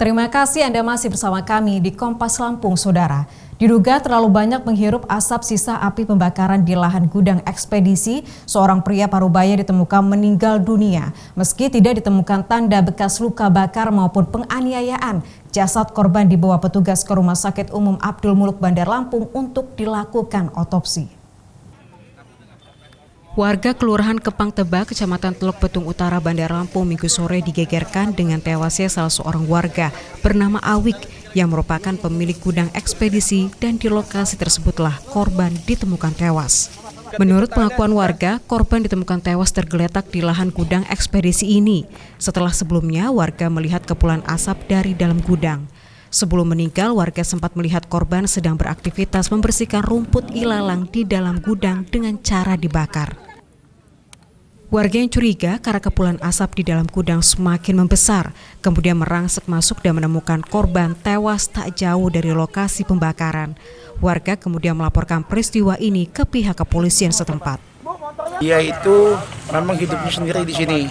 Terima kasih Anda masih bersama kami di Kompas Lampung, Saudara. Diduga terlalu banyak menghirup asap sisa api pembakaran di lahan gudang ekspedisi, seorang pria Parubaya ditemukan meninggal dunia. Meski tidak ditemukan tanda bekas luka bakar maupun penganiayaan, jasad korban dibawa petugas ke Rumah Sakit Umum Abdul Muluk Bandar Lampung untuk dilakukan otopsi. Warga Kelurahan Kepang Tebak, Kecamatan Teluk Betung Utara, Bandar Lampung Minggu sore digegerkan dengan tewasnya salah seorang warga bernama Awik yang merupakan pemilik gudang ekspedisi, dan di lokasi tersebutlah korban ditemukan tewas. Menurut pengakuan warga, korban ditemukan tewas tergeletak di lahan gudang ekspedisi ini setelah sebelumnya warga melihat kepulan asap dari dalam gudang. Sebelum meninggal, warga sempat melihat korban sedang beraktivitas membersihkan rumput ilalang di dalam gudang dengan cara dibakar. Warga yang curiga karena kepulan asap di dalam gudang semakin membesar, kemudian merangsek masuk dan menemukan korban tewas tak jauh dari lokasi pembakaran. Warga kemudian melaporkan peristiwa ini ke pihak kepolisian setempat. Dia itu memang hidupnya sendiri di sini.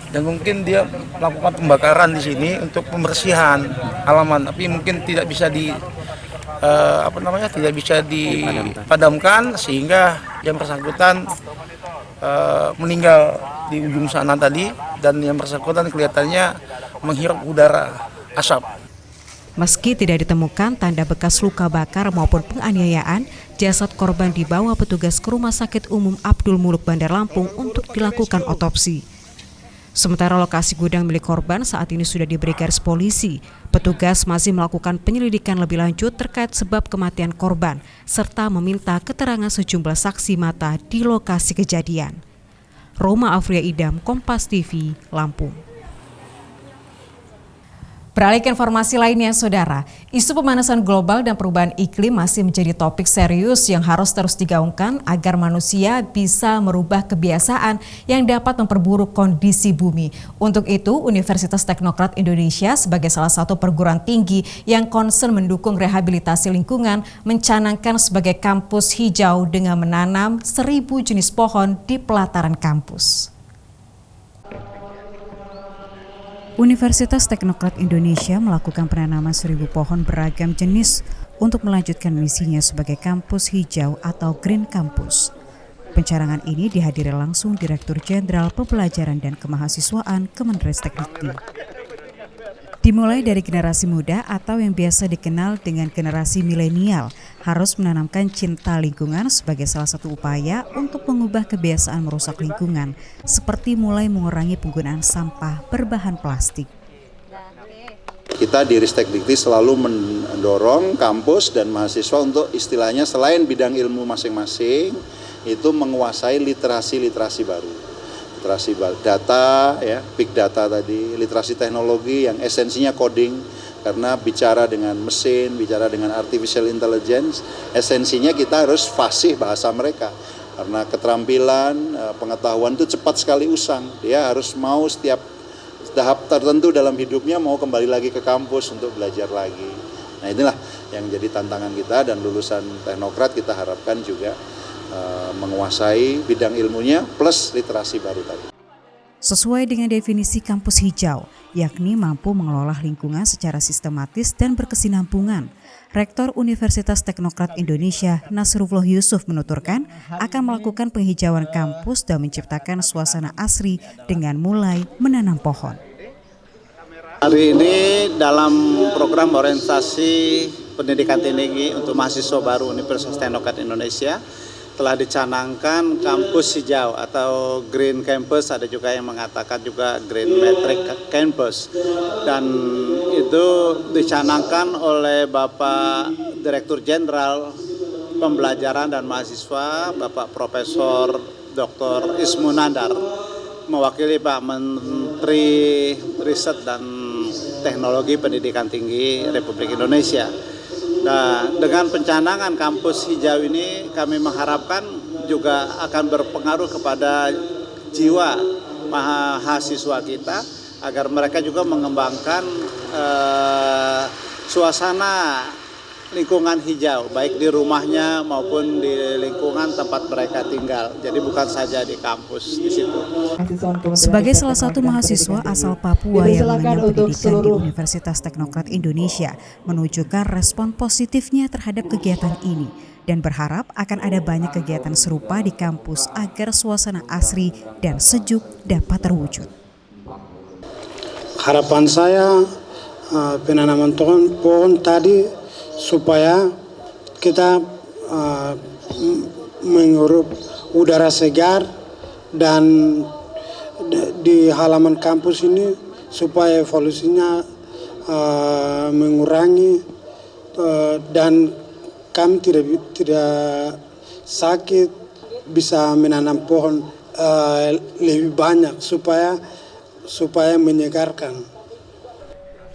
Dan mungkin dia melakukan pembakaran di sini untuk pembersihan halaman, tapi mungkin tidak bisa dipadamkan sehingga yang bersangkutan meninggal di ujung sana tadi, dan yang bersangkutan kelihatannya menghirup udara asap. Meski tidak ditemukan tanda bekas luka bakar maupun penganiayaan, jasad korban dibawa petugas ke Rumah Sakit Umum Abdul Muluk Bandar Lampung untuk dilakukan otopsi. Sementara lokasi gudang milik korban saat ini sudah diberi garis polisi. Petugas masih melakukan penyelidikan lebih lanjut terkait sebab kematian korban, serta meminta keterangan sejumlah saksi mata di lokasi kejadian. Roma Afria Idam, Kompas TV, Lampung. Beralih ke informasi lainnya, Saudara. Isu pemanasan global dan perubahan iklim masih menjadi topik serius yang harus terus digaungkan agar manusia bisa merubah kebiasaan yang dapat memperburuk kondisi bumi. Untuk itu, Universitas Teknokrat Indonesia sebagai salah satu perguruan tinggi yang concern mendukung rehabilitasi lingkungan mencanangkan sebagai kampus hijau dengan menanam 1.000 jenis pohon di pelataran kampus. Universitas Teknokrat Indonesia melakukan penanaman 1.000 pohon beragam jenis untuk melanjutkan misinya sebagai kampus hijau atau Green Campus. Pencanangan ini dihadiri langsung Direktur Jenderal Pembelajaran dan Kemahasiswaan Kemenristek-Dikti. Dimulai dari generasi muda atau yang biasa dikenal dengan generasi milenial harus menanamkan cinta lingkungan sebagai salah satu upaya untuk mengubah kebiasaan merusak lingkungan, seperti mulai mengurangi penggunaan sampah berbahan plastik. Kita di Ristek-Dikti selalu mendorong kampus dan mahasiswa untuk istilahnya selain bidang ilmu masing-masing itu menguasai literasi baru. Literasi data, ya, big data tadi, literasi teknologi yang esensinya coding, karena bicara dengan mesin, bicara dengan artificial intelligence, esensinya kita harus fasih bahasa mereka. Karena keterampilan, pengetahuan itu cepat sekali usang, dia harus mau setiap tahap tertentu dalam hidupnya mau kembali lagi ke kampus untuk belajar lagi. Nah inilah yang jadi tantangan kita, dan lulusan Teknokrat kita harapkan juga menguasai bidang ilmunya plus literasi baru tadi. Sesuai dengan definisi kampus hijau, yakni mampu mengelola lingkungan secara sistematis dan berkesinambungan. Rektor Universitas Teknokrat Indonesia, Nasrullah Yusuf menuturkan akan melakukan penghijauan kampus dan menciptakan suasana asri dengan mulai menanam pohon. Hari ini dalam program orientasi pendidikan tinggi untuk mahasiswa baru Universitas Teknokrat Indonesia telah dicanangkan kampus hijau atau Green Campus, ada juga yang mengatakan juga Green Metric Campus, dan itu dicanangkan oleh Bapak Direktur Jenderal Pembelajaran dan Mahasiswa, Bapak Profesor Dr. Ismu Nandar, mewakili Pak Menteri Riset dan Teknologi Pendidikan Tinggi Republik Indonesia. Nah, dengan pencanangan kampus hijau ini kami mengharapkan juga akan berpengaruh kepada jiwa mahasiswa kita agar mereka juga mengembangkan suasana lingkungan hijau, baik di rumahnya maupun di lingkungan tempat mereka tinggal. Jadi bukan saja di kampus di situ. Sebagai salah satu mahasiswa asal Papua yang mengenyam pendidikan di Universitas Teknokrat Indonesia, menunjukkan respon positifnya terhadap kegiatan ini dan berharap akan ada banyak kegiatan serupa di kampus agar suasana asri dan sejuk dapat terwujud. Harapan saya penanaman pohon tadi supaya kita menghirup udara segar dan di halaman kampus ini supaya evolusinya mengurangi dan kami tidak sakit, bisa menanam pohon lebih banyak supaya menyegarkan.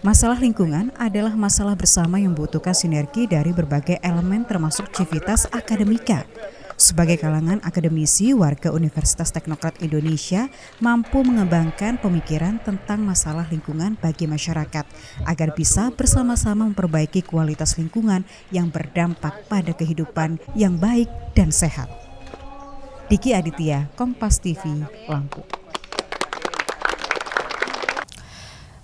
Masalah lingkungan adalah masalah bersama yang membutuhkan sinergi dari berbagai elemen termasuk civitas akademika. Sebagai kalangan akademisi, warga Universitas Teknokrat Indonesia mampu mengembangkan pemikiran tentang masalah lingkungan bagi masyarakat agar bisa bersama-sama memperbaiki kualitas lingkungan yang berdampak pada kehidupan yang baik dan sehat. Diki Aditya, Kompas TV, Lampung.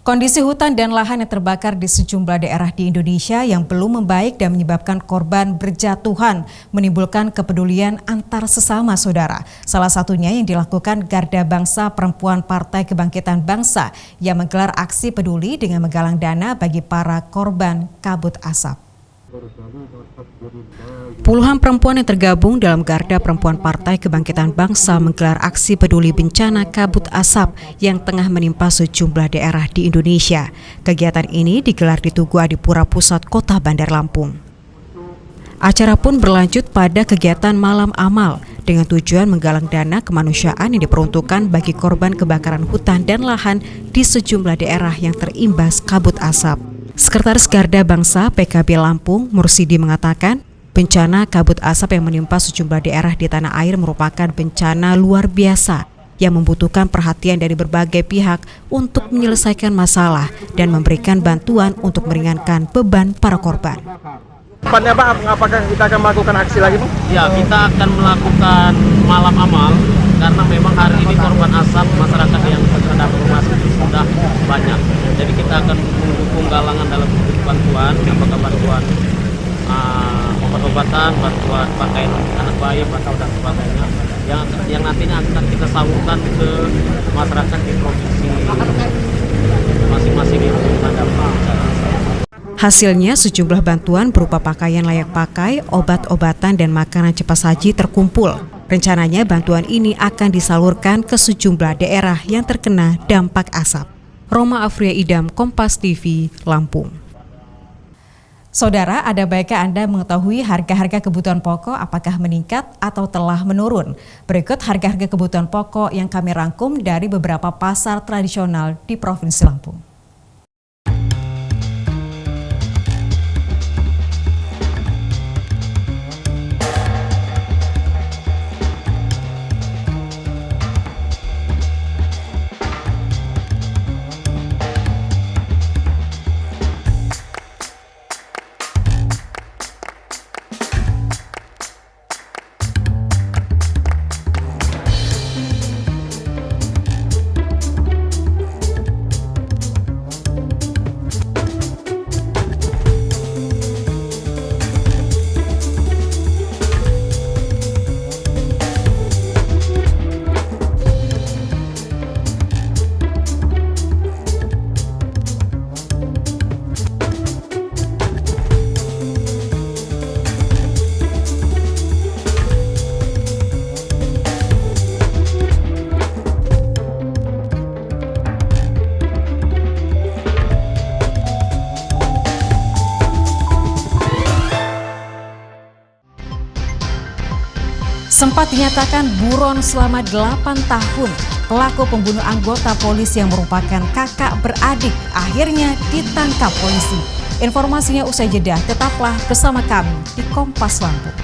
Kondisi hutan dan lahan yang terbakar di sejumlah daerah di Indonesia yang belum membaik dan menyebabkan korban berjatuhan menimbulkan kepedulian antar sesama saudara. Salah satunya yang dilakukan Garda Bangsa Perempuan Partai Kebangkitan Bangsa yang menggelar aksi peduli dengan menggalang dana bagi para korban kabut asap. Puluhan perempuan yang tergabung dalam Garda Perempuan Partai Kebangkitan Bangsa menggelar aksi peduli bencana kabut asap yang tengah menimpa sejumlah daerah di Indonesia. Kegiatan ini digelar di Tugu Adipura Pusat Kota Bandar Lampung. Acara pun berlanjut pada kegiatan malam amal dengan tujuan menggalang dana kemanusiaan yang diperuntukkan bagi korban kebakaran hutan dan lahan di sejumlah daerah yang terimbas kabut asap. Sekretaris Garda Bangsa PKB Lampung, Mursidi mengatakan, bencana kabut asap yang menimpa sejumlah daerah di tanah air merupakan bencana luar biasa yang membutuhkan perhatian dari berbagai pihak untuk menyelesaikan masalah dan memberikan bantuan untuk meringankan beban para korban. Depannya Pak, apakah kita akan melakukan aksi lagi Pak? Ya, kita akan melakukan malam amal karena memang hari ini korban asap masyarakat yang terkena rumah itu sudah banyak. Jadi kita akan mendukung galangan dalam bentuk bantuan, apakah bantuan obat-obatan, bantuan pakaian anak bayi, bantuan dan sebagainya, yang nantinya akan kita salurkan ke masyarakat di provinsi masing-masing yang terhadap bencana. Hasilnya sejumlah bantuan berupa pakaian layak pakai, obat-obatan dan makanan cepat saji terkumpul. Rencananya bantuan ini akan disalurkan ke sejumlah daerah yang terkena dampak asap. Roma Afria Idam, Kompas TV, Lampung. Saudara, ada baiknya Anda mengetahui harga-harga kebutuhan pokok apakah meningkat atau telah menurun. Berikut harga-harga kebutuhan pokok yang kami rangkum dari beberapa pasar tradisional di Provinsi Lampung. Sempat dinyatakan buron selama 8 tahun, pelaku pembunuh anggota polisi yang merupakan kakak beradik akhirnya ditangkap polisi. Informasinya usai jeda, tetaplah bersama kami di Kompas Lampung.